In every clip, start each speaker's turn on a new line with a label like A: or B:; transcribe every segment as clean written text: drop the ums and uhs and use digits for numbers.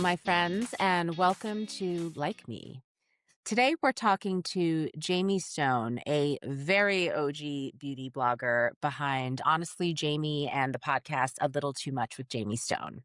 A: my friends, and welcome to Like Me. Today, we're talking to Jamie Stone, a very OG beauty blogger behind Honestly Jamie and the podcast A Little Too Much with Jamie Stone.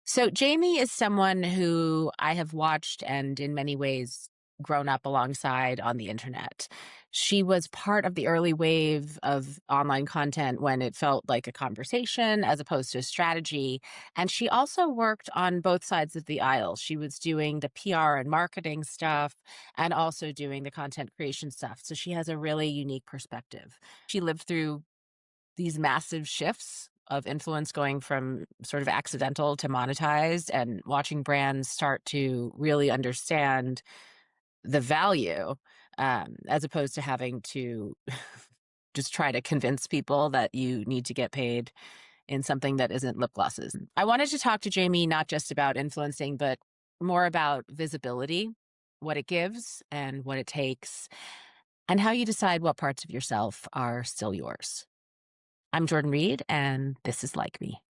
A: So, Jamie is someone who I have watched and in many ways grown up alongside on the internet. She was part of the early wave of online content when it felt like a conversation as opposed to a strategy. And she also worked on both sides of the aisle. She was doing the PR and marketing stuff and also doing the content creation stuff. So she has a really unique perspective. She lived through these massive shifts of influence going from sort of accidental to monetized and watching brands start to really understand the value as opposed to having to just try to convince people that you need to get paid in something that isn't lip glosses. I wanted to talk to Jamie not just about influencing, but more about visibility, what it gives and what it takes, and how you decide what parts of yourself are still yours. I'm Jordan Reid, and this is Like Me.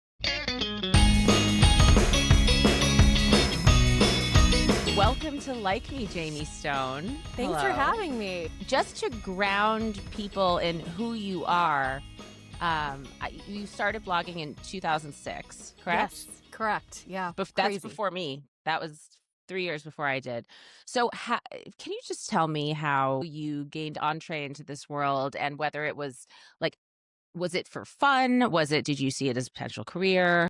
A: Welcome to Like Me, Jamie Stone.
B: Thanks for having me.
A: Just to ground people in who you are, you started blogging in 2006, correct?
B: Yes, correct. Yeah.
A: That's before me. That was 3 years before I did. So can you just tell me how you gained entree into this world and whether it was was it for fun? Did you see it as a potential career?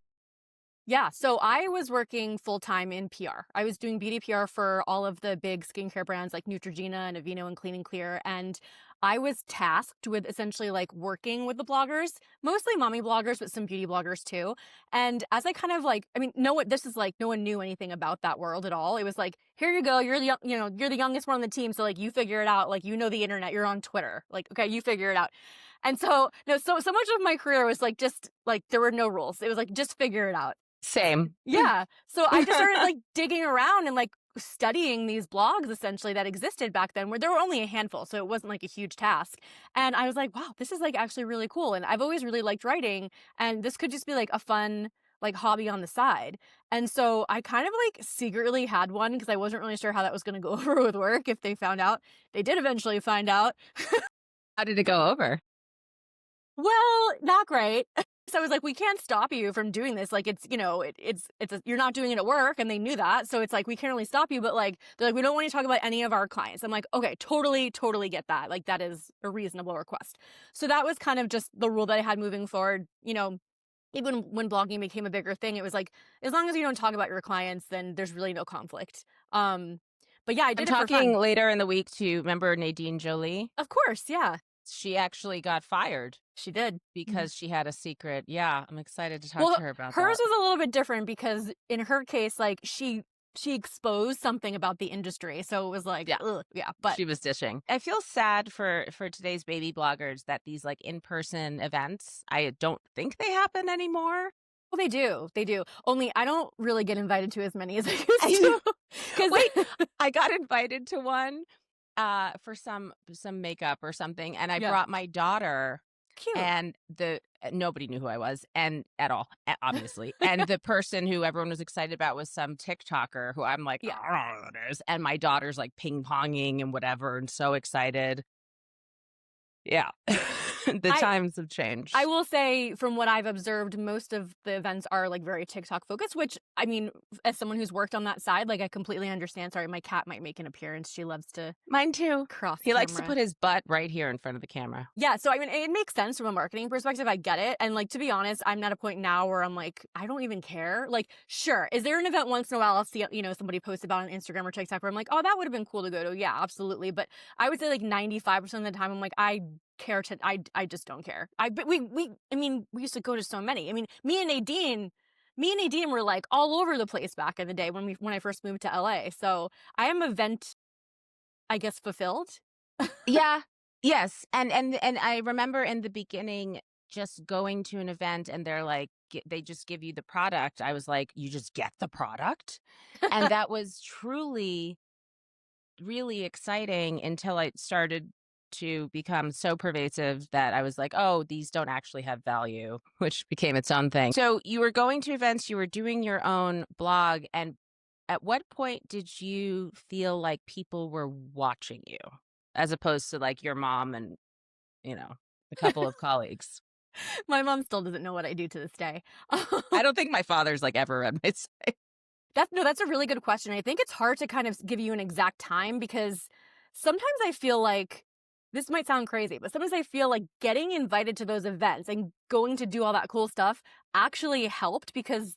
B: Yeah. So I was working full time in PR. I was doing beauty PR for all of the big skincare brands like Neutrogena and Aveeno and Clean and Clear. And I was tasked with essentially like working with the bloggers, mostly mommy bloggers, but some beauty bloggers too. And as I kind of no one knew anything about that world at all. It was like, here you go. You're you're the youngest one on the team. So like you figure it out. Like, you know, the internet, you're on Twitter. Like, okay, you figure it out. And so, no, so much of my career was like, just like, there were no rules. It was like, just figure it out.
A: Same.
B: Yeah. So I just started like digging around and like studying these blogs essentially that existed back then, where there were only a handful. So it wasn't like a huge task. And I was like, wow, this is like actually really cool. And I've always really liked writing, and this could just be like a fun like hobby on the side. And so I kind of like secretly had one because I wasn't really sure how that was going to go over with work if they found out. They did eventually find out.
A: How did it go over?
B: Well, not great. So I was like, we can't stop you from doing this. Like, it's, you know, you're not doing it at work, and they knew that. So it's like, we can't really stop you, but like, they're like, we don't want you to talk about any of our clients. I'm like, okay, totally get that. Like, that is a reasonable request. So that was kind of just the rule that I had moving forward. You know, even when blogging became a bigger thing, it was like, as long as you don't talk about your clients, then there's really no conflict. But yeah, I did
A: I'm
B: it for fun.
A: talking later in the week to, remember Nadine Jolie?
B: Of course, yeah.
A: She actually got fired
B: She did.
A: because she had a secret. Yeah, I'm excited to talk to her about
B: hers
A: that.
B: was a little bit different because in her case, like she exposed something about the industry. So it was like, yeah, but
A: She was dishing. I feel sad for today's baby bloggers that these like in-person events, I don't think they happen anymore.
B: well, they do. Only I don't really get invited to as many as I used to.
A: Wait, I got invited to one for some makeup or something, and I brought my daughter.
B: Cute.
A: And nobody knew who I was, and at all, obviously. And the person who everyone was excited about was some TikToker who I'm like, I don't know who it is. And my daughter's like ping ponging and whatever, and so excited. Yeah. Times have changed.
B: I will say, from what I've observed, most of the events are like very TikTok focused, which, I mean, as someone who's worked on that side, like I completely understand. Sorry, my cat might make an appearance. She loves to
A: Mine too.
B: cross
A: He
B: camera.
A: likes to put his butt right here in front of the camera.
B: Yeah, so I mean, it makes sense from a marketing perspective. I get it. And like, to be honest, I'm at a point now where I'm like, I don't even care. Like, sure, is there an event once in a while I'll see, you know, somebody post about on Instagram or TikTok where I'm like, oh, that would have been cool to go to. Yeah, absolutely. But I would say like 95% of the time, I'm like, I just don't care. But we used to go to so many. I mean, me and Nadine were like all over the place back in the day when I first moved to LA. So I am event, I guess, fulfilled.
A: Yeah. Yes. And I remember in the beginning just going to an event and they're like, they just give you the product. I was like, you just get the product. And that was truly, really exciting until I started to become so pervasive that I was like, oh, these don't actually have value, which became its own thing. So you were going to events, you were doing your own blog, and at what point did you feel like people were watching you as opposed to like your mom and, you know, a couple of colleagues?
B: My mom still doesn't know what I do to this day.
A: I don't think my father's like ever at my side.
B: That's a really good question. I think it's hard to kind of give you an exact time because sometimes I feel like this might sound crazy, but sometimes I feel like getting invited to those events and going to do all that cool stuff actually helped because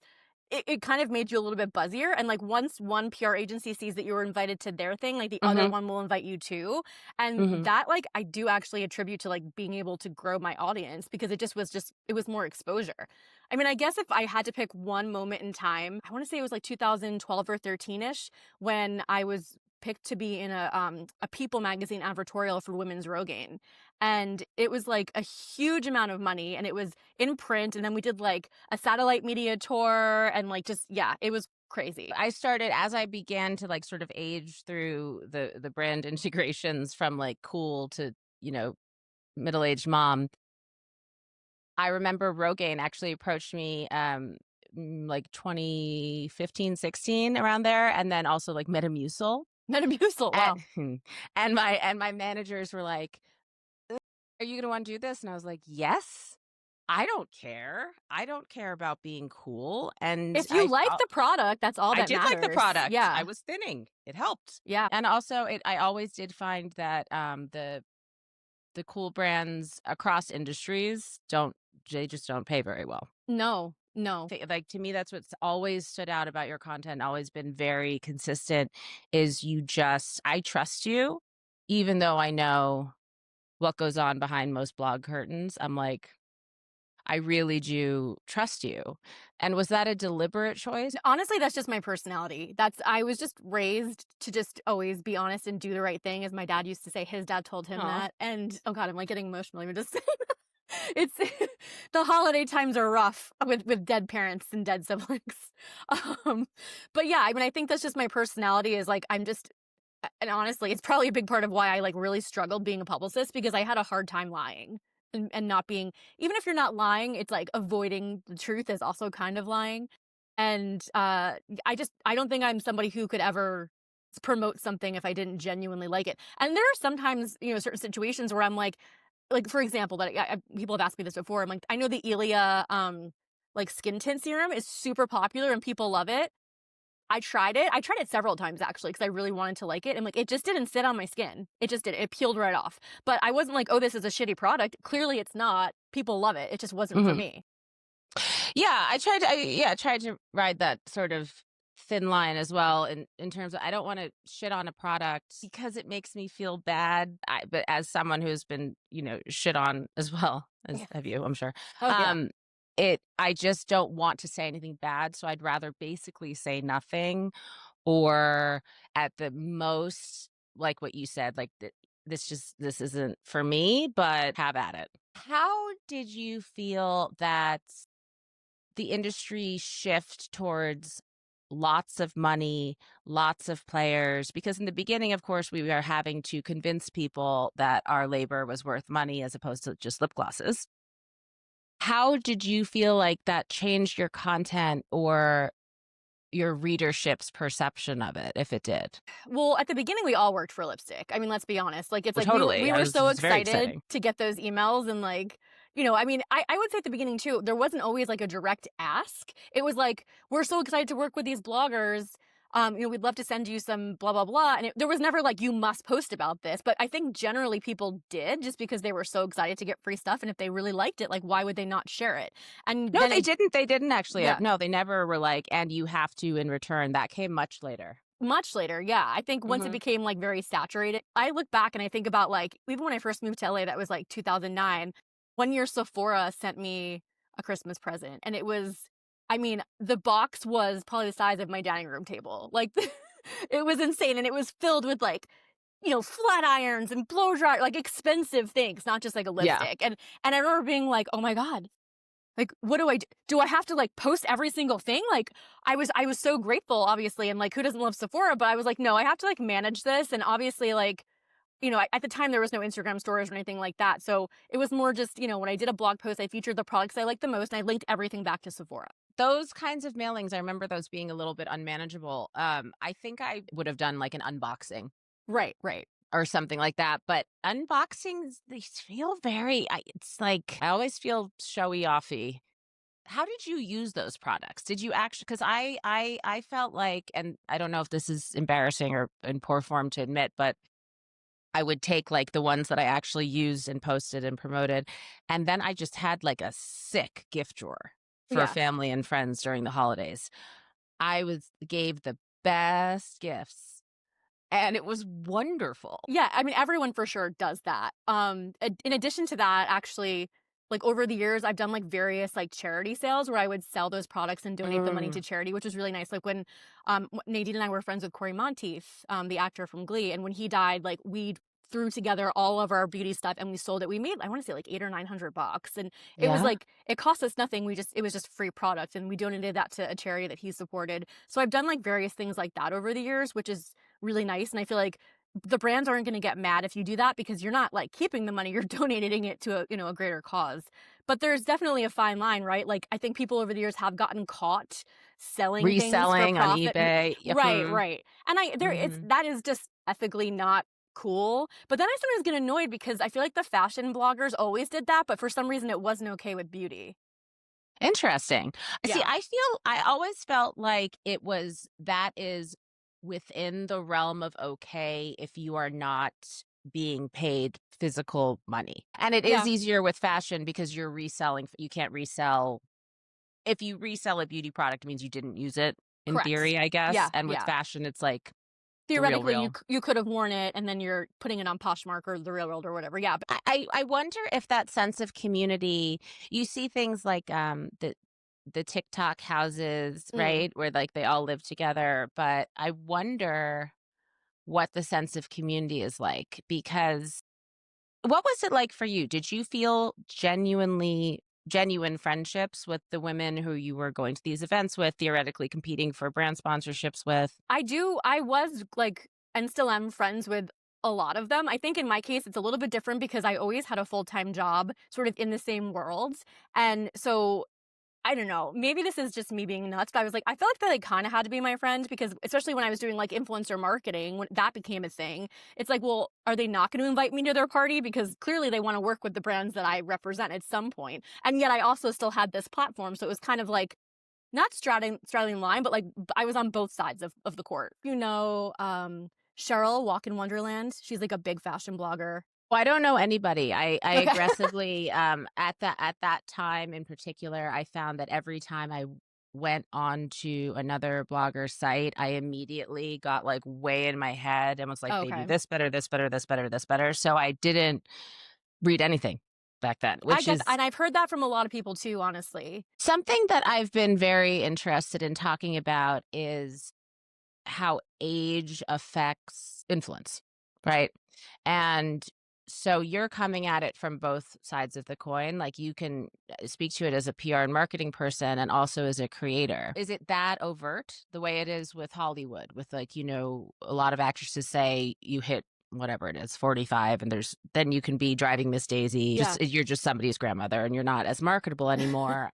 B: it kind of made you a little bit buzzier. And like once one PR agency sees that you were invited to their thing, like the other
A: Mhm,
B: one will invite you too. And
A: mhm.
B: that like I do actually attribute to like being able to grow my audience because it was more exposure. I mean, I guess if I had to pick one moment in time, I want to say it was like 2012 or 13ish when I was picked to be in a People magazine advertorial for Women's Rogaine. And it was like a huge amount of money and it was in print and then we did like a satellite media tour and like just yeah, it was crazy.
A: I started as I began to like sort of age through the brand integrations from like cool to, you know, middle-aged mom. I remember Rogaine actually approached me, like 2015, 16 around there, and then also like Metamucil.
B: Metamucil,
A: And
B: wow.
A: and my managers were like, "Are you gonna wanna do this?" And I was like, "Yes. I don't care. I don't care about being cool." And
B: If you like the product, that's all
A: I
B: that
A: did like the
B: matters.
A: product. I
B: Yeah.
A: was thinning. It helped.
B: Yeah.
A: And also I always did find that, the cool brands across industries don't they just don't pay very well.
B: No. No.
A: Like, to me, that's what's always stood out about your content, always been very consistent, is you just I trust you, even though I know what goes on behind most blog curtains. I'm like, I really do trust you. And was that a deliberate choice?
B: Honestly, that's just my personality. That's I was just raised to just always be honest and do the right thing, as my dad used to say. His dad told him
A: Aw.
B: that. And oh god, I'm like getting emotional even just saying it's the holiday times are rough with dead parents and dead siblings. Um, but yeah, I mean, I think that's just my personality is like I'm just and honestly, it's probably a big part of why I like really struggled being a publicist because I had a hard time lying and not being even if you're not lying, it's like avoiding the truth is also kind of lying. And I don't think I'm somebody who could ever promote something if I didn't genuinely like it. And there are sometimes, you know, certain situations where I'm like for example, that people have asked me this before. I'm like, I know the Ilia like skin tint serum is super popular and people love it. I tried it. I tried it several times actually because I really wanted to like it. And like it just didn't sit on my skin. It just did. It peeled right off. But I wasn't like, oh, this is a shitty product. Clearly it's not. People love it. It just wasn't for
A: Mhm.
B: me.
A: Yeah, I tried to ride that sort of thin line as well in terms of I don't wanna shit on a product because it makes me feel bad. But as someone who's been, you know, shit on as well, as
B: Yeah.
A: have you, I'm sure.
B: Oh yeah.
A: Um, I just don't want to say anything bad, so I'd rather basically say nothing or at the most, like what you said, like, this isn't for me, but have at it. How did you feel that the industry shift towards lots of money, lots of players? Because in the beginning, of course, we were having to convince people that our labor was worth money as opposed to just lip glosses. How did you feel like that changed your content or your readership's perception of it, if it did?
B: Well, at the beginning, we all worked for lipstick. I mean, let's be honest. Like, it's
A: Well,
B: like
A: totally.
B: we
A: I
B: were
A: was
B: so
A: it's very
B: excited
A: exciting.
B: to get those emails and like, you know, I mean, I would say at the beginning too, there wasn't always like a direct ask. It was like, we're so excited to work with these bloggers. You know, we'd love to send you some blah blah blah. And there was never like you must post about this. But I think generally people did just because they were so excited to get free stuff. And if they really liked it, like why would they not share it? And
A: No,
B: then it
A: they didn't actually.
B: yeah.
A: No, they never were like, "And you have to in return." That came much later.
B: Much later, yeah. I think once it
A: Mhm.
B: became, like, very saturated I look back and I think about, like, even when I first moved to LA, that was, like, 2009. One year Sephora sent me a Christmas present, and it was I mean, the box was probably the size of my dining room table. Like, it was insane, and it was filled with, like, you know, flat irons and blow dryer like, expensive things, not just, like, a
A: Yeah.
B: lipstick, and I remember being like, "Oh my god, like, what do I do? Do I have to like post every single thing?" Like, I was so grateful, obviously, and like, who doesn't love Sephora? But I was like, no, I have to like manage this, and obviously, like, at the time there was no Instagram stories or anything like that. So it was more just, when I did a blog post, I featured the products I liked the most and I linked everything back to Sephora.
A: Those kinds of mailings, I remember those being a little bit unmanageable. I think I would have done like an unboxing
B: Right, right.
A: or something like that, but unboxings, they feel it's like I always feel showy offy. How did you use those products? Did you actually? Because I felt like, and I don't know if this is embarrassing or in poor form to admit, but I would take, like, the ones that I actually used and posted and promoted, and then I just had, like, a sick gift drawer for
B: Yeah.
A: family and friends during the holidays. I was gave the best gifts, and it was wonderful.
B: Yeah, I mean, everyone for sure does that. In addition to that, actually, like over the years, I've done like various like charity sales where I would sell those products and donate the money
A: Mm,
B: to charity, which was really nice. Like when Nadine and I were friends with Corey Monteith, the actor from Glee, and when he died, like we threw together all of our beauty stuff and we sold it. We made, I want to say, like $800 or $900, and it was
A: yeah?
B: like it cost us nothing. It was just free product, and we donated that to a charity that he supported. So I've done like various things like that over the years, which is really nice, and I feel like the brands aren't going to get mad if you do that because you're not like keeping the money, you're donating it to a greater cause. But there's definitely a fine line, right? Like I think people over the years have gotten caught selling things for
A: Reselling on
B: profit.
A: eBay. Yeah,
B: Right, right. And
A: mhm.
B: that is just ethically not cool. But then I sometimes get annoyed because I feel like the fashion bloggers always did that, but for some reason it wasn't okay with beauty.
A: Interesting. See,
B: Yeah.
A: I always felt like that is within the realm of okay if you are not being paid physical money. And it is
B: Yeah.
A: easier with fashion because you're reselling. You can't resell. If you resell a beauty product, it means you didn't use it in
B: Correct.
A: theory, I guess.
B: Yeah,
A: And with
B: yeah.
A: fashion, it's like the real,
B: Theoretically,
A: real.
B: you could have worn it and then you're putting it on Poshmark or The Real World or whatever. Yeah, but
A: I wonder if that sense of community, you see things like the TikTok houses,
B: mm.
A: right? Where like they all live together. But I wonder what the sense of community is like because what was it like for you? Did you feel genuine friendships with the women who you were going to these events with, theoretically competing for brand sponsorships with?
B: I was like, and still am friends with a lot of them. I think in my case, it's a little bit different because I always had a full time job sort of in the same world. And so I don't know. Maybe this is just me being nuts, but I was like, I felt like they like kind of had to be my friend because especially when I was doing like influencer marketing, when that became a thing, it's like, well, are they not going to invite me to their party? Because clearly they want to work with the brands that I represent at some point. And yet I also still had this platform. So it was kind of like not straddling line, but like I was on both sides of the court. Cheryl Walk in Wonderland. She's like a big fashion blogger.
A: Well, I don't know anybody. I
B: Okay.
A: aggressively at that time in particular, I found that every time I went on to another blogger site, I immediately got like way in my head and was like, they do
B: Okay.
A: this better, this better, this better, this better. So I didn't read anything back then,
B: I
A: which
B: get,
A: is
B: and I've heard that from a lot of people too, honestly.
A: something that I've been very interested in talking about is how age affects influence, right? And so you're coming at it from both sides of the coin. Like you can speak to it as a PR and marketing person and also as a creator. Is it that overt the way it is with Hollywood? With like, a lot of actresses say you hit whatever it is 45 and then you can be driving Miss Daisy,
B: Yeah.
A: just you're just somebody's grandmother and you're not as marketable anymore.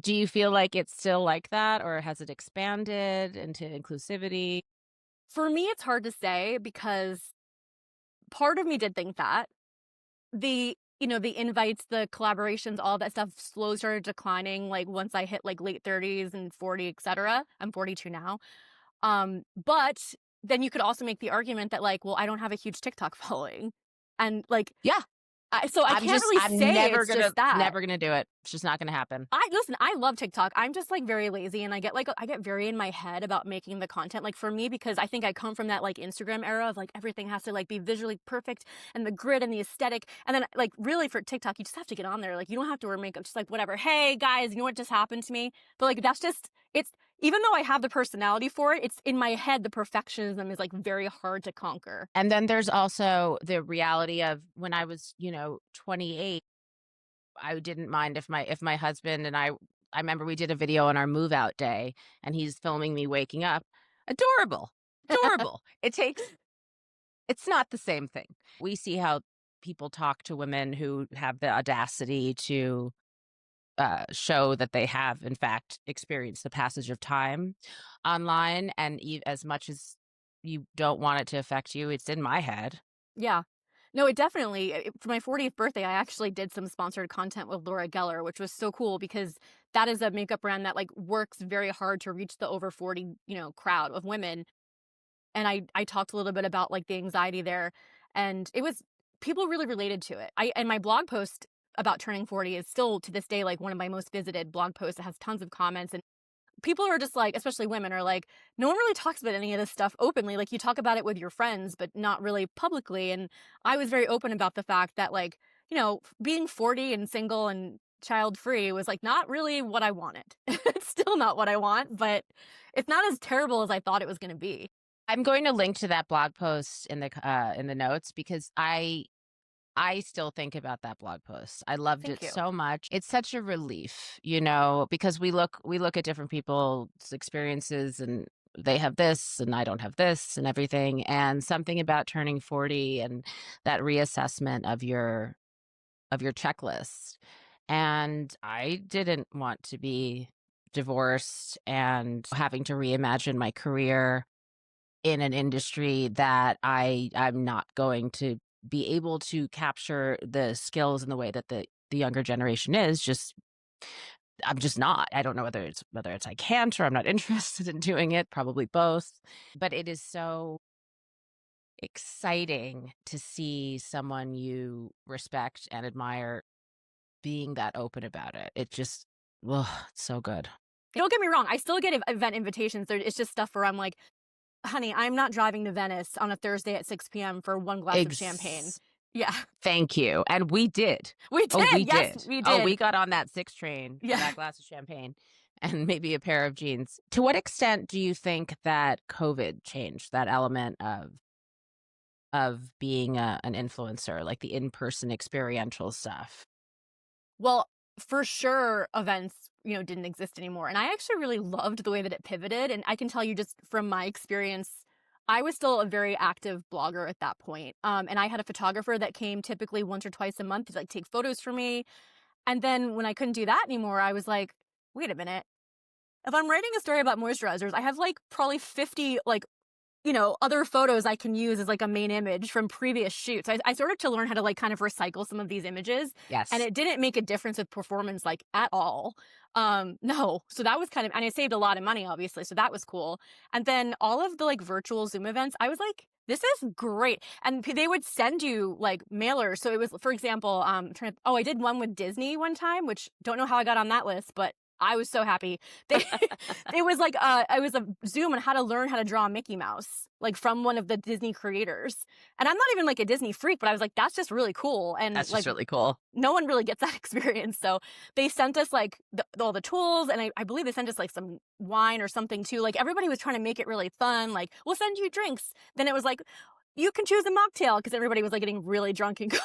A: Do you feel like it's still like that, or has it expanded into inclusivity?
B: For me, it's hard to say because part of me did think that the invites, the collaborations, all that stuff slowly started declining. Like once I hit like late 30s and 40, etc. I'm 42 now. But then you could also make the argument that like, well, I don't have a huge TikTok following, and like,
A: Yeah,
B: so I can't really
A: I'm
B: say it's just that.
A: never gonna do it. It's just not gonna happen.
B: I listen, I love TikTok. I'm just like very lazy and I get very in my head about making the content. Like for me, because I think I come from that like Instagram era of like everything has to like be visually perfect and the grid and the aesthetic. And then like really for TikTok, you just have to get on there. Like you don't have to wear makeup, just like whatever. Hey guys, you know what just happened to me? But like that's just it's even though I have the personality for it, it's in my head the perfectionism is like very hard to conquer.
A: And then there's also the reality of when I was, 28, I didn't mind if my husband and I remember we did a video on our move out day and he's filming me waking up. Adorable. Adorable. It takes It's not the same thing. We see how people talk to women who have the audacity to show that they have, in fact, experienced the passage of time online. And as much as you don't want it to affect you, it's in my head.
B: Yeah. No, it definitely for my 40th birthday, I actually did some sponsored content with Laura Geller, which was so cool because that is a makeup brand that like works very hard to reach the over 40, crowd of women. And I talked a little bit about like the anxiety there, and it was people really related to it. I and my blog post about turning 40 is still to this day like one of my most visited blog posts. It has tons of comments, and people are just like, especially women are like, no one really talks about any of this stuff openly. Like you talk about it with your friends, but not really publicly. And I was very open about the fact that like, being 40 and single and child free was like not really what I wanted. It's still not what I want, but it's not as terrible as I thought it was going to be.
A: I'm going to link to that blog post in the notes because I still think about that blog post. I loved
B: Thank
A: it
B: you.
A: so much. It's such a relief, because we look at different people's experiences and they have this and I don't have this and everything. And something about turning 40 and that reassessment of your checklist. And I didn't want to be divorced and having to reimagine my career in an industry that I'm not going to be able to capture the skills in the way that the younger generation is. Just I'm just not. I don't know whether it's I can't or I'm not interested in doing it, probably both. But it is so exciting to see someone you respect and admire being that open about it. It just, it's so good.
B: Don't get me wrong. I still get event invitations. It's just stuff where I'm like, honey, I'm not driving to Venice on a Thursday at 6 p.m. for one glass of champagne.
A: Ex
B: Yeah,
A: Thank you, and we did.
B: we
A: Oh,
B: did.
A: we
B: Yes,
A: did.
B: we
A: Oh, we
B: did.
A: got on that 6 train for
B: Yeah.
A: that glass of champagne and maybe a pair of jeans. To what extent do you think that COVID changed that element of being an influencer, like the in-person experiential stuff?
B: Well, for sure, events, didn't exist anymore. And I actually really loved the way that it pivoted. And I can tell you just from my experience, I was still a very active blogger at that point. And I had a photographer that came typically once or twice a month to like take photos for me. And then when I couldn't do that anymore, I was like, wait a minute. If I'm writing a story about moisturizers, I have like probably 50 like other photos I can use as like a main image from previous shoots. I started to learn how to like kind of recycle some of these images, and
A: Yes.
B: it didn't make a difference with performance like at all. No. So that was kind of, and I saved a lot of money, obviously. So that was cool. And then all of the like virtual Zoom events, I was like, this is great. And they would send you like mailers. So it was, for example, I did one with Disney one time, which don't know how I got on that list, but I was so happy. They it was like it was a Zoom on how to learn how to draw Mickey Mouse, like from one of the Disney creators. And I'm not even like a Disney freak, but I was like, that's just really cool. And
A: That's just
B: like
A: really cool.
B: no one really gets that experience. So they sent us like all the tools, and I believe they sent us like some wine or something too. Like everybody was trying to make it really fun. Like, we'll send you drinks. Then it was like, you can choose a mocktail because everybody was like getting really drunk and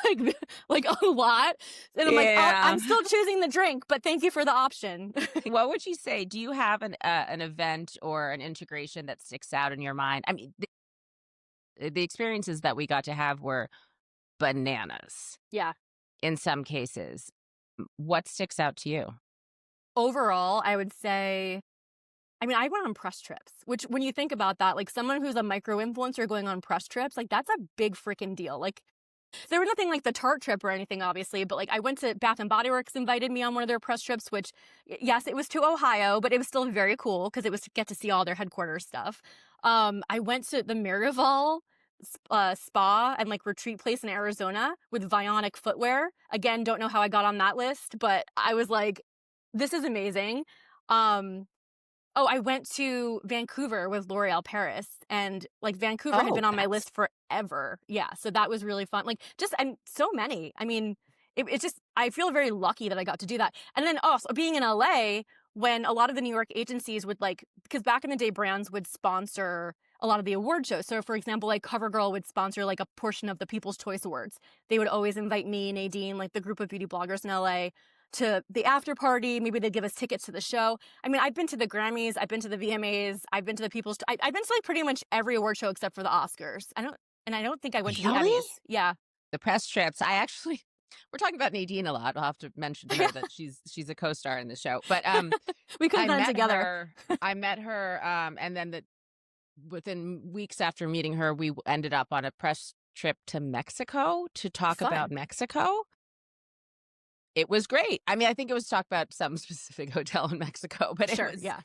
B: like like a lot. And I'm like,
A: Yeah.
B: I'm still choosing the drink, but thank you for the option.
A: What would you say? Do you have an event or an integration that sticks out in your mind? I mean, the experiences that we got to have were bananas
B: Yeah.
A: in some cases. What sticks out to you?
B: Overall, I would say, I mean, I went on press trips, which when you think about that, like someone who's a micro influencer going on press trips, like that's a big freaking deal. Like there was nothing like the Tarte trip or anything, obviously, but like I went to Bath and Body Works, invited me on one of their press trips, which yes, it was to Ohio, but it was still very cool because it was to get to see all their headquarters stuff. I went to the Miraval spa and like retreat place in Arizona with Vionic footwear. Again, don't know how I got on that list, but I was like, this is amazing. Um, Oh, I went to Vancouver with L'Oréal Paris, and like Vancouver had
A: Oh,
B: been on my
A: that's
B: list forever. Yeah, so that was really fun. Like just and so many. I mean, it's just I feel very lucky that I got to do that. And then also being in LA when a lot of the New York agencies would like, because back in the day brands would sponsor a lot of the award shows. So for example, like CoverGirl would sponsor like a portion of the People's Choice Awards. They would always invite me, Nadine, like the group of beauty bloggers in LA to the after party. Maybe they'd give us tickets to the show. I mean, I've been to the Grammys, I've been to the VMAs, I've been to the I've been to like pretty much every award show except for the Oscars. I don't And I don't think I went to the
A: Really?
B: Emmys. Yeah.
A: The press trips, I actually we're talking about Nadine a lot. I'll have to mention to
B: Yeah.
A: her that she's a co-star in the show. But,
B: We could have
A: I
B: done it
A: met
B: together.
A: her I met her, and then within weeks after meeting her, we ended up on a press trip to Mexico to talk about
B: Fun.
A: Mexico. It was great. I mean, I think it was to talk about some specific hotel in Mexico, but it
B: Sure.
A: was
B: Yeah.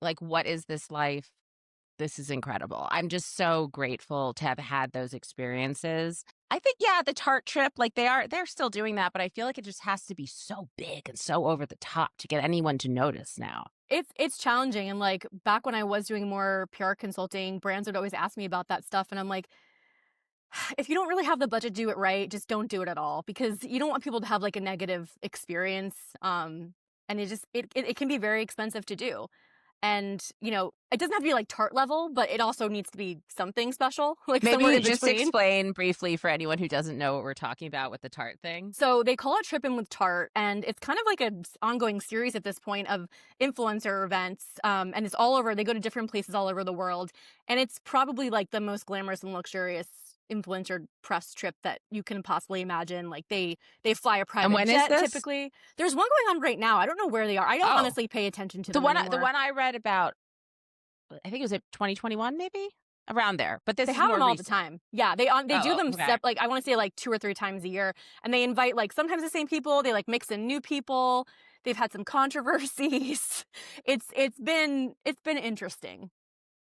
A: like, what is this life? This is incredible. I'm just so grateful to have had those experiences. I think, yeah, the Tarte trip, like they're still doing that, but I feel like it just has to be so big and so over the top to get anyone to notice now.
B: It's challenging, and, like, back when I was doing more PR consulting, brands would always ask me about that stuff, and I'm like, if you don't really have the budget to do it right, just don't do it at all because you don't want people to have, like, a negative experience, and it can be very expensive to do. And, it doesn't have to be, like, Tarte level, but it also needs to be something special, like, somewhere
A: Maybe
B: in
A: just
B: between.
A: explain briefly for anyone who doesn't know what we're talking about with the Tarte thing.
B: So they call it Trippin' with Tarte, and it's kind of like an ongoing series at this point of influencer events, and it's all over. They go to different places all over the world, and it's probably like the most glamorous and luxurious influencer press trip that you can possibly imagine. Like they fly a
A: And
B: private
A: when is
B: jet
A: this?
B: typically. There's one going on right now. I don't know where they are. I don't
A: Oh,
B: honestly pay attention to
A: the
B: them
A: the
B: anymore.
A: one I read about, I think it was at 2021, maybe around there. But
B: They
A: this is
B: have
A: more
B: them all the
A: recent.
B: time. Yeah, they do
A: Oh,
B: them
A: okay.
B: like I wanna say like 2 or 3 times a year, and they invite, like, sometimes the same people, they, like, mix in new people. They've had some controversies. It's been interesting.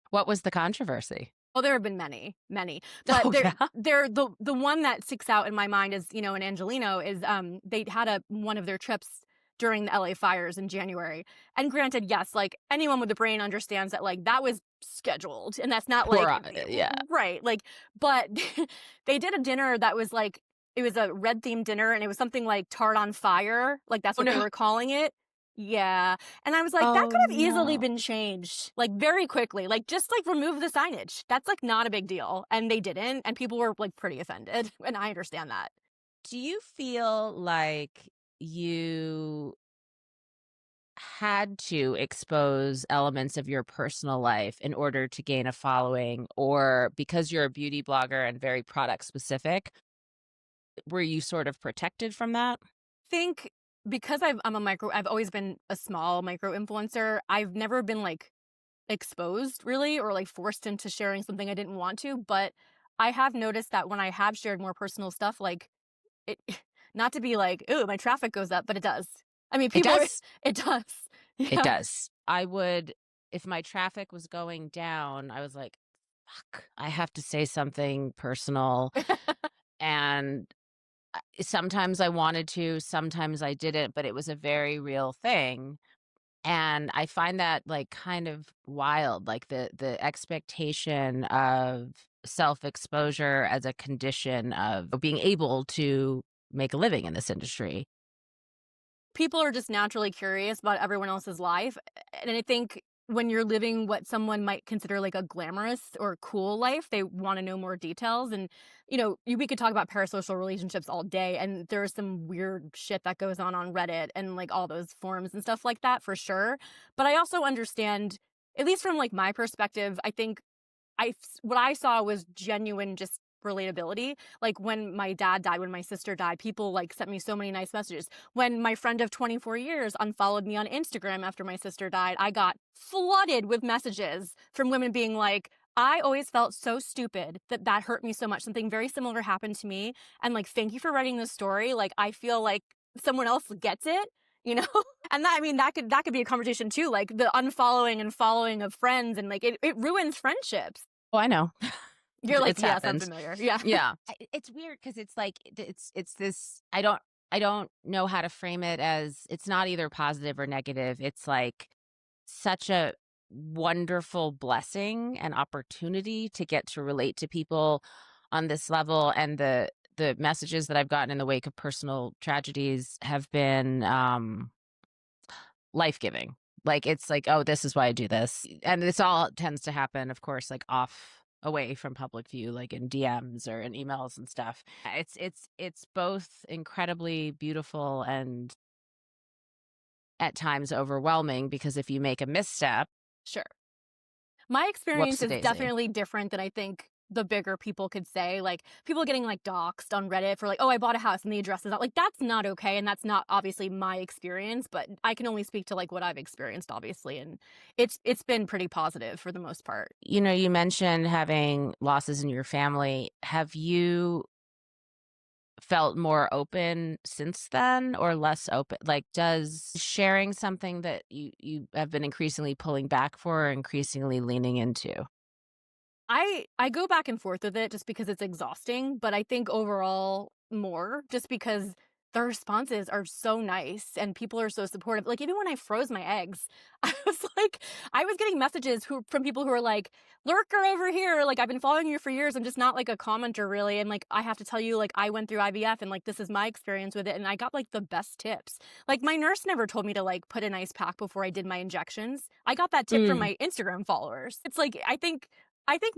A: What was the controversy?
B: Well, there have been many, many, but
A: Oh,
B: they're
A: yeah.
B: they're the one that sticks out in my mind is, in Angelino is, they had one of their trips during the LA fires in January. And granted, yes, like, anyone with a brain understands that, like, that was scheduled, and that's not
A: Poor,
B: like
A: yeah.
B: right, like, but they did a dinner that was, like it was a red-themed dinner, and it was something like Tart on Fire, like, that's
A: Oh,
B: what they
A: no.
B: were calling it. Yeah. And I was like, that
A: Oh,
B: could have easily
A: no.
B: been changed, like, very quickly. Like, just, like, remove the signage. That's, like, not a big deal. And they didn't, and people were, like, pretty offended, and I understand that.
A: Do you feel like you had to expose elements of your personal life in order to gain a following, or because you're a beauty blogger and very product specific, were you sort of protected from that?
B: Think because I've always been a small micro influencer, I've never been, like, exposed really or, like, forced into sharing something I didn't want to, but I have noticed that when I have shared more personal stuff, like, it not to be like, "Ooh, my traffic goes up," but it does. I mean,
A: It
B: people are
A: does.
B: it does.
A: It
B: Yeah.
A: does. I would, if my traffic was going down, I was like, fuck, I have to say something personal. And sometimes I wanted to, sometimes I didn't, but it was a very real thing. And I find that like kind of wild, like the expectation of self-exposure as a condition of being able to make a living in this industry.
B: People are just naturally curious about everyone else's life. And I think when you're living what someone might consider like a glamorous or cool life, they want to know more details. And, we could talk about parasocial relationships all day. And there's some weird shit that goes on Reddit and like all those forums and stuff like that for sure. But I also understand, at least from like my perspective, I think what I saw was genuine just relatability. Like when my dad died, when my sister died, people like sent me so many nice messages. When my friend of 24 years unfollowed me on Instagram after my sister died, I got flooded with messages from women being like, I always felt so stupid that hurt me so much. Something very similar happened to me. And like, thank you for writing this story. Like, I feel like someone else gets it, you know? And that, I mean, that could be a conversation too, like the unfollowing and following of friends, and like it ruins friendships.
A: Oh, I know.
B: You're like,
A: It's
B: "Yes, I'm
A: happened.
B: familiar." Yeah.
A: Yeah. It's weird because it's like it's this I don't know how to frame it as it's not either positive or negative. It's like such a wonderful blessing and opportunity to get to relate to people on this level, and the messages that I've gotten in the wake of personal tragedies have been life-giving. Like, it's like, "Oh, this is why I do this." And this all tends to happen, of course, like, away from public view, like in DMs or in emails and stuff. It's both incredibly beautiful and at times overwhelming because if you make a misstep,
B: Sure. My
A: Whoops
B: experience
A: a
B: is
A: daisy.
B: definitely different than I think the bigger people could say. Like people getting like doxxed on Reddit for like, oh, I bought a house and the address is not like that's not okay. And that's not obviously my experience, but I can only speak to like what I've experienced, obviously. And it's been pretty positive for the most part.
A: You mentioned having losses in your family. Have you felt more open since then or less open? Like, does sharing something that you have been increasingly pulling back for or increasingly leaning into?
B: I go back and forth with it just because it's exhausting, but I think overall more just because the responses are so nice and people are so supportive. Like even when I froze my eggs, I was getting messages from people who are like, "Lurker over here, like I've been following you for years. I'm just not like a commenter really." And like I have to tell you like I went through IVF and like this is my experience with it and I got like the best tips. Like my nurse never told me to like put an ice pack before I did my injections. I got that tip from
A: Mm.
B: my Instagram followers. It's like I think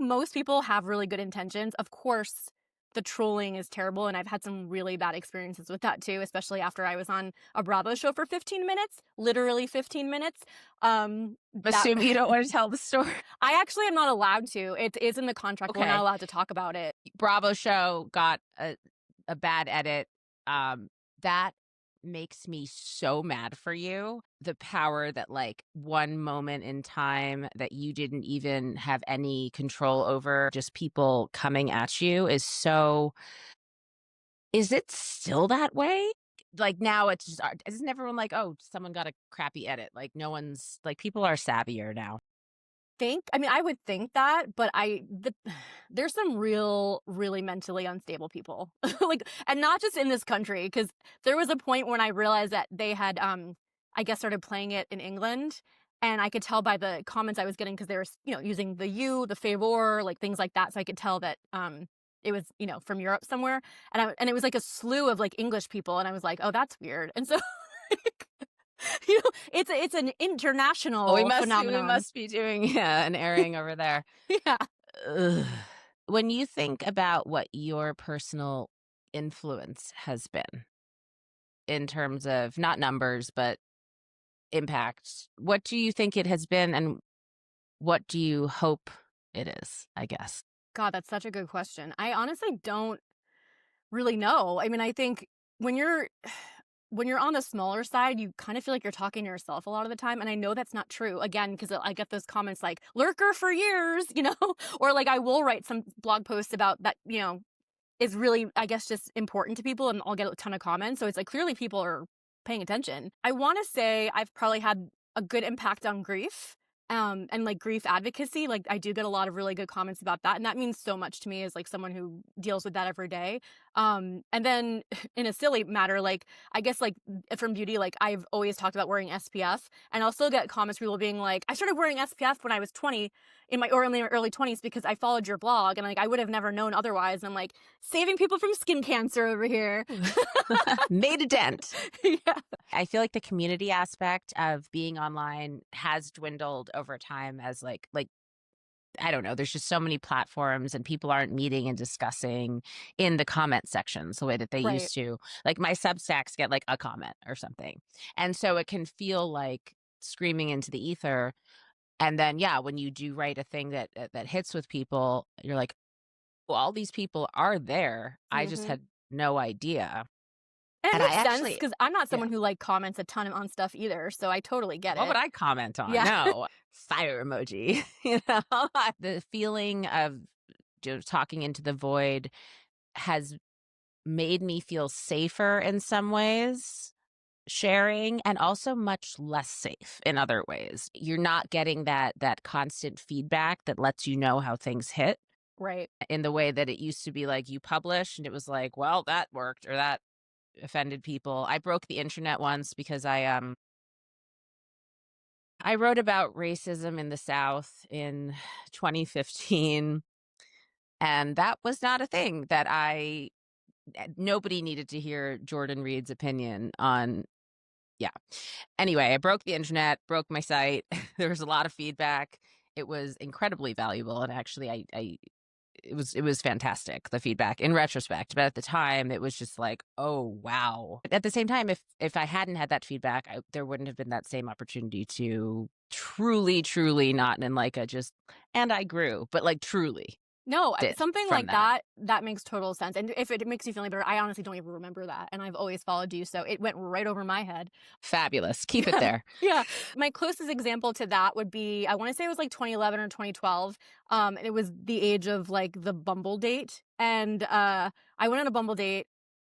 B: most people have really good intentions. Of course, the trolling is terrible, and I've had some really bad experiences with that too, especially after I was on a Bravo show for 15 minutes, literally 15 minutes. That
A: Assume you don't want to tell the story.
B: I actually am not allowed to. It is in the contract. We're not
A: Okay.
B: allowed to talk about it.
A: Bravo show got a bad edit. That makes me so mad for you. The power that like one moment in time that you didn't even have any control over, just people coming at you is so is it still that way? Like now it's just isn't everyone like, oh, someone got a crappy edit? Like no one's like people are savvier now.
B: I would think that, but there's some really mentally unstable people. Like and not just in this country because there was a point when I realized that they had I guess started playing it in England and I could tell by the comments I was getting because they were, using the you, the favor, like things like that so I could tell that it was, from Europe somewhere and it was like a slew of like English people and I was like, "Oh, that's weird." And so it's an
A: Oh, we
B: international phenomenon.
A: must be doing yeah, an airing over there.
B: Yeah.
A: Ugh. When you think about what your personal influence has been in terms of not numbers, but impact, what do you think it has been and what do you hope it is, I guess?
B: God, that's such a good question. I honestly don't really know. I mean, I think when you're when you're on the smaller side, you kind of feel like you're talking to yourself a lot of the time, and I know that's not true. Again, because I get those comments like "lurker for years," or like I will write some blog posts about that, is really, I guess, just important to people, and I'll get a ton of comments. So it's like clearly people are paying attention. I want to say I've probably had a good impact on grief. And like grief advocacy, like I do get a lot of really good comments about that. And that means so much to me as like someone who deals with that every day. And then in a silly matter, like I guess like from beauty, like I've always talked about wearing SPF and I'll still get comments from people being like, I started wearing SPF when I was 20 in my early 20s because I followed your blog and like I would have never known otherwise. And I'm like saving people from skin cancer over here.
A: Made a dent.
B: Yeah.
A: I feel like the community aspect of being online has dwindled over time as like I don't know, there's just so many platforms and people aren't meeting and discussing in the comment sections the way that they
B: Right.
A: used to. Like my Substacks get like a comment or something. And so it can feel like screaming into the ether. And then yeah, when you do write a thing that hits with people, you're like, well, all these people are there. I just
B: Hmm.
A: had no idea.
B: And it
A: And I
B: makes sense
A: actually
B: because I'm not
A: yeah.
B: someone who like comments a ton on stuff either. So I totally get
A: What would
B: it.
A: I comment on?
B: Yeah.
A: No, fire emoji. The feeling of just talking into the void has made me feel safer in some ways, sharing, and also much less safe in other ways. You're not getting that constant feedback that lets you know how things hit
B: Right.
A: in the way that it used to be like you published and it was like, well, that worked or that offended people. I broke the internet once because I wrote about racism in the South in 2015, and that was not a thing that nobody needed to hear Jordan Reid's opinion on yeah. Anyway, I broke the internet, broke my site. There was a lot of feedback. It was incredibly valuable, and actually, I it was fantastic, the feedback in retrospect, but at the time, it was just like, "Oh, wow." At the same time, if I hadn't had that feedback, there wouldn't have been that same opportunity to truly, truly not in like a just and I grew, but like truly
B: No,
A: did
B: something
A: from
B: like
A: that.
B: that, that makes total sense, and if it makes you feel any better, I honestly don't even remember that, and I've always followed you, so it went right over my head.
A: Fabulous. Keep it
B: Yeah,
A: there.
B: yeah. My closest example to that would be, I wanna say it was, like, 2011 or 2012, and it was the age of, like, the Bumble date, and, I went on a Bumble date.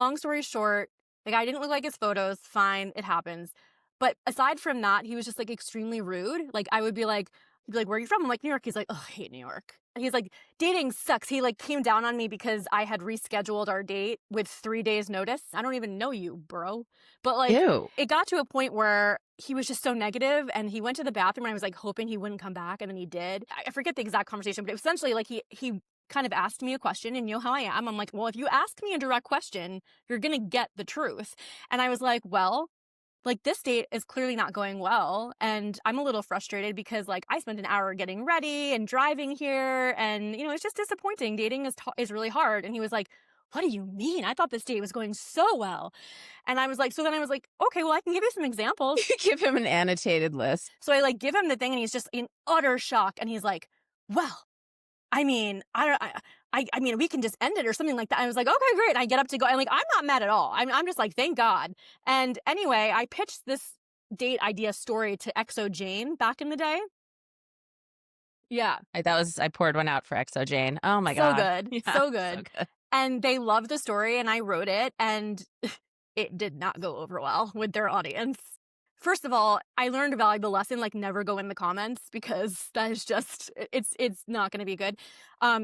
B: Long story short, the guy didn't look like his photos, fine, it happens, but aside from that, he was just, like, extremely rude. Like, I would be like he'd be like, "Where are you from?" I'm like, "New York." He's like, "Oh, I hate New York." He's like, "Dating sucks." He, like, came down on me because I had rescheduled our date with 3 days notice. I don't even know you, bro. But, like,
A: Ew.
B: it got to a point where he was just so negative, and he went to the bathroom, and I was, like, hoping he wouldn't come back, and then he did. I forget the exact conversation, but it was essentially, like, he kind of asked me a question, and you know how I am. I'm like, "Well, if you ask me a direct question, you're gonna get the truth." And I was like, "Well, like, this date is clearly not going well, and I'm a little frustrated because, like, I spent an hour getting ready and driving here, and, it's just disappointing. Dating is really hard." And he was like, "What do you mean? I thought this date was going so well." And I was like, so then I was like, "Okay, well, I can give you some examples."
A: You give him an annotated list.
B: So I, like, give him the thing, and he's just in utter shock, and he's like, "Well, I mean, I don't I mean, we can just end it," or something like that. I was like, "Okay, great." And I get up to go, and, like, I'm not mad at all. I'm just like, "Thank God." And anyway, I pitched this date idea story to XO Jane back in the day. Yeah.
A: I poured one out for XO Jane. Oh my
B: So
A: god.
B: good,
A: Yeah,
B: so
A: so
B: good.
A: good.
B: And they loved the story, and I wrote it, and it did not go over well with their audience. First of all, I learned a valuable lesson, like, never go in the comments because that is just it's not gonna be good.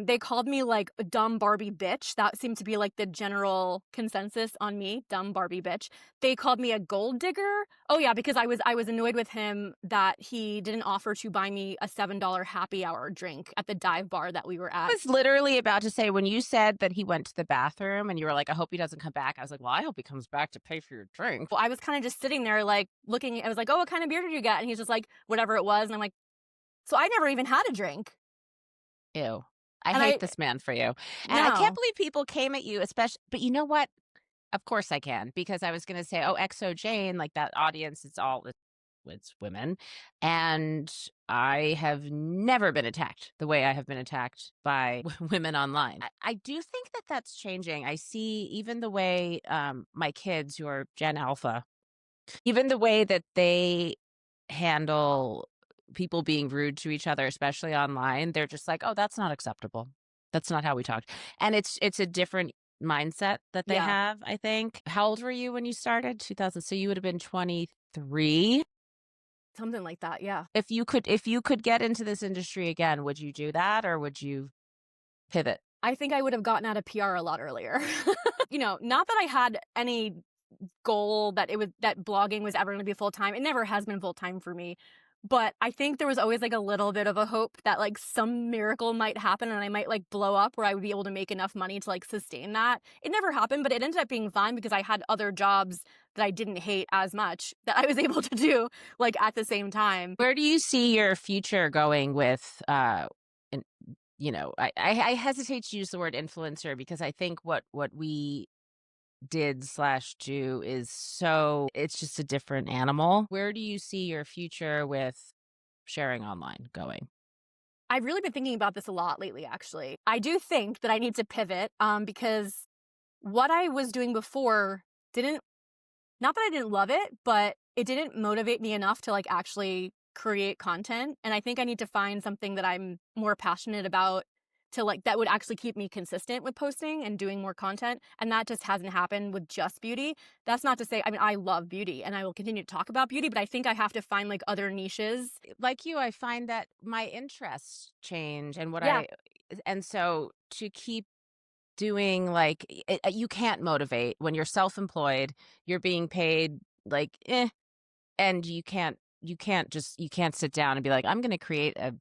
B: They called me, like, a dumb Barbie bitch. That seemed to be, like, the general consensus on me, dumb Barbie bitch. They called me a gold digger. Oh, yeah, because I was annoyed with him that he didn't offer to buy me a $7 happy hour drink at the dive bar that we were
A: I
B: at.
A: was literally about to say when you said that he went to the bathroom and you were like, "I hope he doesn't come back." I was like, "Well, I hope he comes back to pay for your drink."
B: Well, I was kinda just sitting there, like, looking. I was like, "Oh, what kind of beer did you get?" And he's just like, "Whatever it was." And I'm like, "So I never even had a drink."
A: Ew. I
B: And
A: hate
B: I
A: this man for you. And I can't
B: no.
A: believe people came at you, especially but you know what? Of course I can, because I was gonna say, "Oh, XO Jane," like, that audience, it's women, and I have never been attacked the way I have been attacked by women online. I do think that that's changing. I see even the way, my kids who are Gen Alpha, even the way that they handle people being rude to each other, especially online, they're just like, "Oh, that's not acceptable. That's not how we talk." And it's a different mindset that they
B: Yeah,
A: have, I think. How old were you when you started? 2000, so you would have been 23?
B: something like that, yeah.
A: If you could get into this industry again, would you do that or would you pivot?
B: I think I would have gotten out of PR a lot earlier. Not that I had any goal that blogging was ever gonna be full time. It never has been full time for me. But I think there was always, like, a little bit of a hope that, like, some miracle might happen and I might, like, blow up where I would be able to make enough money to, like, sustain that. It never happened, but it ended up being fine because I had other jobs that I didn't hate as much that I was able to do, like, at the same time.
A: Where do you see your future going with, in I hesitate to use the word influencer because I think what we did slash do is so it's just a different animal. Where do you see your future with sharing online going?
B: I've really been thinking about this a lot lately, actually. I do think that I need to pivot, because what I was doing before didn't not that I didn't love it, but it didn't motivate me enough to, like, actually create content, and I think I need to find something that I'm more passionate about to, like, that would actually keep me consistent with posting and doing more content, and that just hasn't happened with just beauty. That's not to say, I mean, I love beauty and I will continue to talk about beauty, but I think I have to find, like, other niches.
A: Like you, I find that my interests change and
B: Yeah,
A: and so to keep doing like you can't motivate when you're self-employed, you're being paid like and you can't sit down and be like, I'm going to create a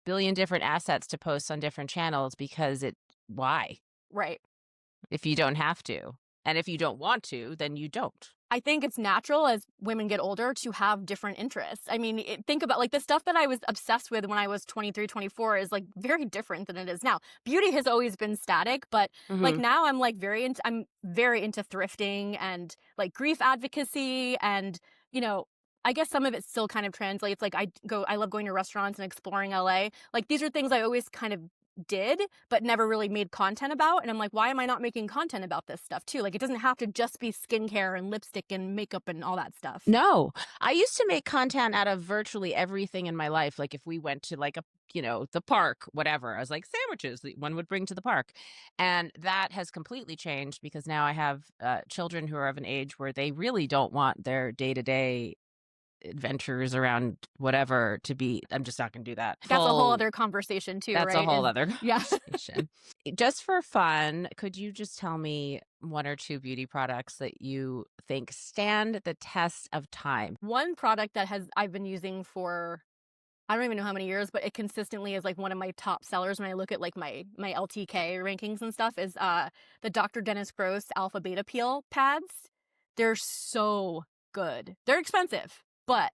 A: billion different assets to post on different channels because why?
B: right.
A: If you don't have to. And if you don't want to, then you don't.
B: I think it's natural as women get older to have different interests. I mean, think about like the stuff that I was obsessed with when I was 23, 24 is like very different than it is now. Beauty has always been static, but like
A: Mhm.
B: now I'm like I'm very into thrifting and like grief advocacy and, you know, I guess some of it still kind of translates. Like I love going to restaurants and exploring LA. Like these are things I always kind of did but never really made content about, and I'm like, why am I not making content about this stuff too? Like it doesn't have to just be skincare and lipstick and makeup and all that stuff.
A: No, I used to make content out of virtually everything in my life. Like if we went to like the park, whatever, I was like sandwiches that one would bring to the park. And that has completely changed because now I have children who are of an age where they really don't want their day to day adventures around whatever to be. I'm just not going to do that.
B: That's a whole
A: Full
B: other conversation too,
A: That's a
B: right?
A: whole other
B: Yeah.
A: conversation. Just for fun, could you just tell me one or two beauty products that you think stand the test of time?
B: One product that has I've been using for I don't even know how many years, but it consistently is like one of my top sellers when I look at like my LTK rankings and stuff is the Dr. Dennis Gross Alpha Beta Peel pads. They're so good. They're expensive, but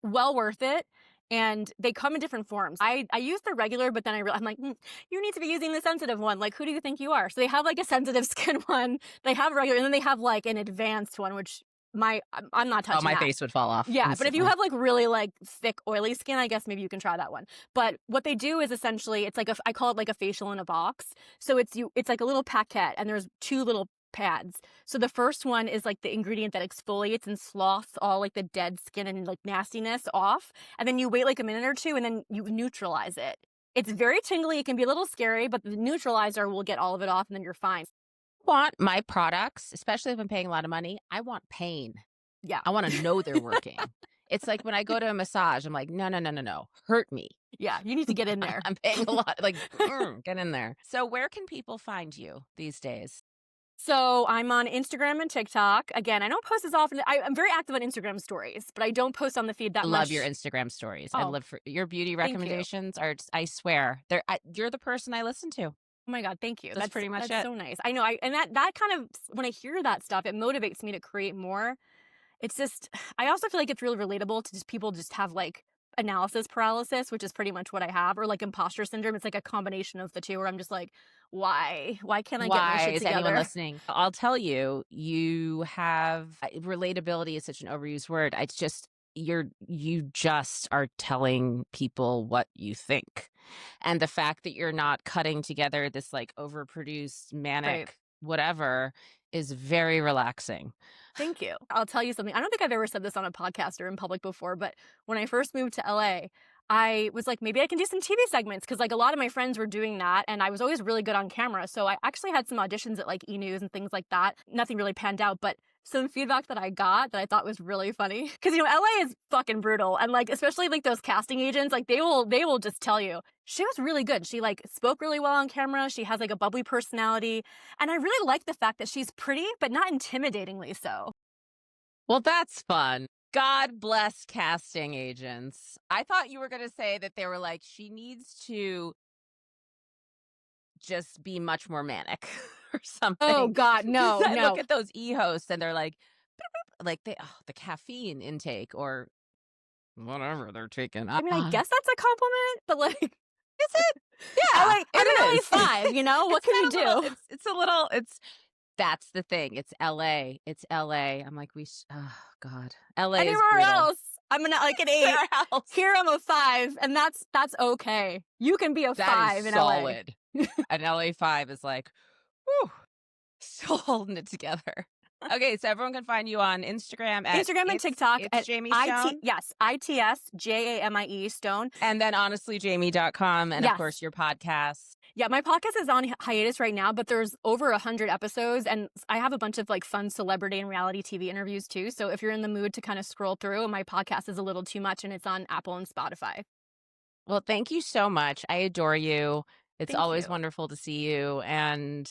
B: well worth it. And they come in different forms. I use the regular, but then I'm like, you need to be using the sensitive one. Like, who do you think you are? So they have like a sensitive skin one. They have regular, and then they have like an advanced one, which I'm not touching
A: Oh, my
B: that.
A: face would fall off
B: Yeah, but if you
A: instantly.
B: have like really like thick oily skin, I guess maybe you can try that one. But what they do is essentially it's like I call it like a facial in a box. So it's like a little packet and there's two little pads. So the first one is like the ingredient that exfoliates and sloughs all like the dead skin and like nastiness off. And then you wait like a minute or two and then you neutralize it. It's very tingly. It can be a little scary, but the neutralizer will get all of it off and then you're fine.
A: Want my products, especially if I'm paying a lot of money, I want pain.
B: Yeah.
A: I want to know they're working. It's like when I go to a massage, I'm like, no, no, no, no, no, hurt me.
B: Yeah. You need to get in there.
A: I'm paying a lot. Like, get in there. So, where can people find you these days?
B: So I'm on Instagram and TikTok. Again, I don't post as often. I'm very active on Instagram stories, but I don't post on the feed that
A: I
B: much.
A: love your Instagram stories. I
B: Oh,
A: love for your beauty
B: thank you.
A: recommendations are. I swear, you're the person I listen to.
B: Oh my God, thank you.
A: That's pretty much
B: that's
A: it.
B: so nice. I know. And that kind of when I hear that stuff, it motivates me to create more. It's just I also feel like it's really relatable to just people just have like analysis paralysis, which is pretty much what I have, or like imposter syndrome. It's like a combination of the two where I'm just like, why? Why can't I get my
A: Why
B: shit
A: is anyone
B: together?
A: listening? I'll tell you, you have relatability is such an overused word. It's just you just are telling people what you think. And the fact that you're not cutting together this like overproduced manic
B: Right.
A: whatever is very relaxing.
B: Thank you. I'll tell you something. I don't think I've ever said this on a podcast or in public before, but when I first moved to LA, I was like, maybe I can do some TV segments because like a lot of my friends were doing that and I was always really good on camera. So I actually had some auditions at like E! News and things like that. Nothing really panned out, but some feedback that I got that I thought was really funny because LA is fucking brutal and like especially like those casting agents, like they will just tell you she was really good. She like spoke really well on camera. She has like a bubbly personality. And I really like the fact that she's pretty, but not intimidatingly so.
A: Well, that's fun. God bless casting agents. I thought you were going to say that they were like, she needs to just be much more manic or something.
B: Oh God, no,
A: I look
B: no.
A: at those hosts and they're like, the caffeine intake or whatever they're taking.
B: I mean, I guess that's a compliment, but like,
A: Is it? Yeah,
B: LA,
A: it
B: I'm
A: is.
B: LA 5, what can you do?
A: That's the thing. It's LA. It's LA. I'm like, oh God. LA is
B: Anywhere
A: brutal.
B: else, I'm like an 8.
A: Anywhere else.
B: Here I'm a 5, and that's okay. You can be a
A: That
B: 5
A: is
B: in
A: solid. An LA 5 is like, whew, still holding it together. Okay, so everyone can find you on Instagram
B: and TikTok
A: it's
B: at
A: Jamie Stone.
B: Yes, ITSJAMIE Stone.
A: And then honestlyjamie.com and of course your podcast.
B: Yeah, my podcast is on hiatus right now, but there's over 100 episodes and I have a bunch of like fun celebrity and reality TV interviews too. So if you're in the mood to kind of scroll through, my podcast is a little too much and it's on Apple and Spotify.
A: Well, thank you so much. I adore you. It's
B: Thank
A: always
B: you.
A: wonderful to see you and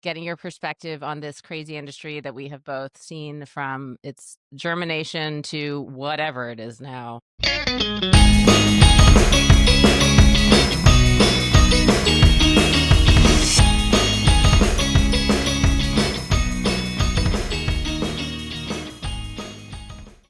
A: getting your perspective on this crazy industry that we have both seen from its germination to whatever it is now.